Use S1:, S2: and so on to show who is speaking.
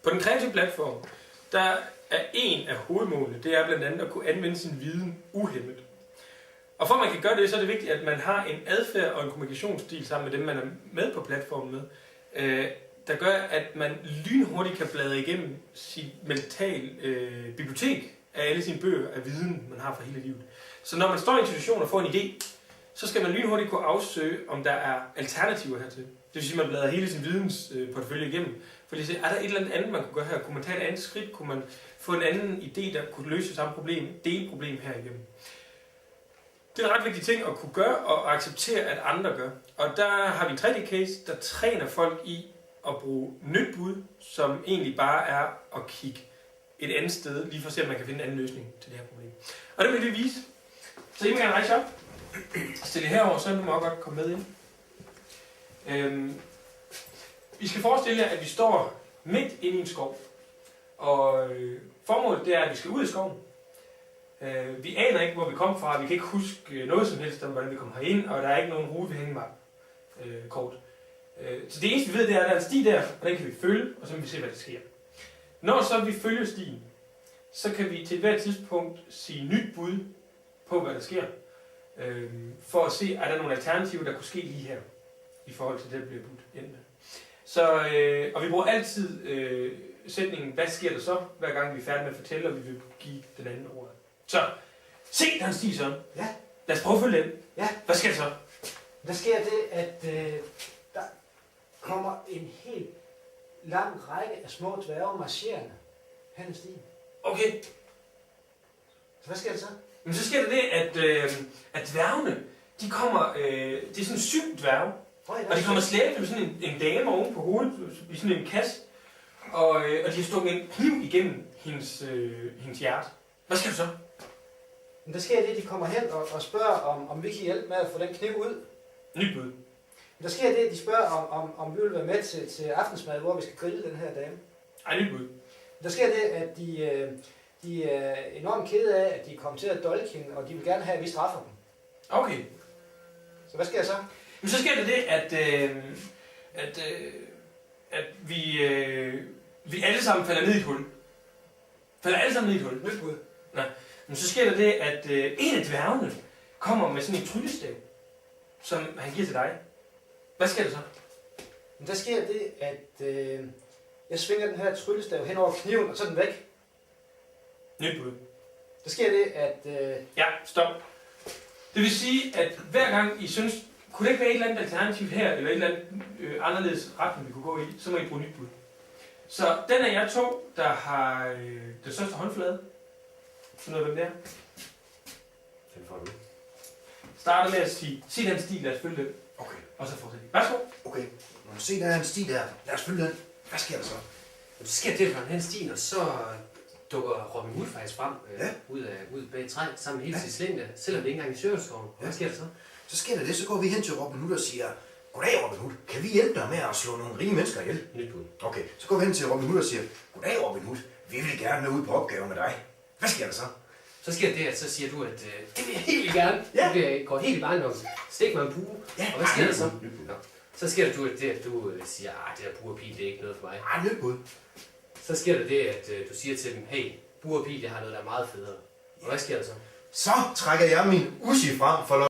S1: På den kreative platform, der er en af hovedmålene, det er blandt andet at kunne anvende sin viden uhæmmet. Og for at man kan gøre det, så er det vigtigt, at man har en adfærd og en kommunikationsstil sammen med dem, man er med på platformen med, der gør, at man lynhurtigt kan bladre igennem sit mentale bibliotek af alle sine bøger af viden, man har for hele livet. Så når man står i en situation og får en idé, så skal man lynhurtigt kunne afsøge, om der er alternativer hertil. Det vil sige, at man bladrer hele sin vidensportefølje igennem. For lige at se, er der et eller andet, man kunne gøre her? Kunne man tage et andet skridt? Kunne man få en anden idé, der kunne løse samme problem? Delproblem her igennem. Det er en ret vigtig ting at kunne gøre og acceptere, at andre gør. Og der har vi en 3D-case, der træner folk i at bruge nyt bud, som egentlig bare er at kigge et andet sted, lige for at se, om man kan finde en anden løsning til det her problem. Og det vil vi vise. Så I må gerne rejse op. Stil det herover, så må godt komme med ind. Vi skal forestille jer, at vi står midt inde i en skov. Og formålet det er, at vi skal ud i skoven. Vi aner ikke, hvor vi kom fra. Vi kan ikke huske noget som helst om, hvordan vi kom herind. Og der er ikke nogen rute, vi hænger kort. Så det eneste, vi ved, det er, at der er en sti der, og den kan vi følge, og så kan vi se, hvad der sker. Når så vi følger stien, så kan vi til hvert tidspunkt sige nyt bud på, hvad der sker. For at se, er der nogle alternativer, der kunne ske lige her, i forhold til det, der bliver budt ind med. Så, og vi bruger altid sætningen, hvad sker der så, hver gang vi er færdige med at fortælle, og vi vil give den anden ord. Så, se, der er en sti så.
S2: Ja.
S1: Lad os prøve at følge den.
S2: Ja.
S1: Hvad sker der så?
S2: Der sker det, at der kommer en helt lang række af små dværge marcherende hen ad stien.
S1: Okay.
S2: Så hvad sker der så?
S1: Men så sker der det, at dværgene, de kommer, det er sådan 7 dværge, og de kommer slæbende med sådan en dame oven på hovedet, i sådan en kasse, og de har stukket en kniv igennem hendes hjerte. Hvad sker der så?
S2: Men der sker det, at de kommer hen og spørger, om vi kan hjælpe med at få den kniv ud.
S1: Nyt bud.
S2: Der sker det, at de spørger, om vi vil være med til aftensmad, hvor vi skal grille den her dame.
S1: Ej, nyt bud.
S2: Der sker det, at de er enormt kede af, at de kommer til at dolke hende, og de vil gerne have, at vi straffer dem.
S1: Okay.
S2: Så hvad sker der så?
S1: Men så sker der det, at vi alle sammen falder ned i et hul. Falder alle sammen ned i et hul.
S2: Nyt bud.
S1: Nej. Men så sker der det, at en af dværgene kommer med sådan en tryllestav, som han giver til dig. Hvad sker der så?
S2: Men der sker det, at jeg svinger den her tryllestav hen over kniven, og så er den væk.
S1: Nyt bud.
S2: Der sker det, at...
S1: Ja, stop. Det vil sige, at hver gang I synes, kunne det ikke være et eller andet alternativ her, eller et eller andet anderledes retning, vi kunne gå i, så må I bruge nyt bud. Så den er jer to, der har det største håndflade. Så noget, hvem det er.
S3: Den får du.
S1: Starter med at sige, se den stil, lad os følge den.
S3: Okay.
S1: Og så fortsætter I. Værsgo.
S3: Okay. Se, der er en sti der. Lad os følge den. Hvad sker der så?
S4: Så sker det, at han stien, og så dukker Robin Hood faktisk frem ud bag træet sammen med hele sit slængde, selvom det ikke engang i Sørenskoven. Hvad sker der så?
S3: Så sker der det, så går vi hen til Robin Hood og siger, goddag Robin Hood, kan vi hjælpe dig med at slå nogle rige mennesker ihjel?
S4: Nyt bud.
S3: Okay, så går vi hen til Robin Hood og siger, goddag Robin Hood, vi vil gerne med ud på opgave med dig. Hvad sker der så?
S4: Så sker det, at så siger du, at det vil jeg helt gerne.
S3: Ja.
S4: Det går helt i barndommen. Stik mig en bue.
S3: Ja.
S4: Og hvad sker der så? Nå. Så sker det, at du siger, det der bue og pil, det er ikke noget for mig.
S3: Nyt bud.
S4: Så sker der det, at du siger til dem, hey, bue og pil, det har noget, der er meget federe. Og hvad sker der så?
S3: Så trækker jeg min usi frem for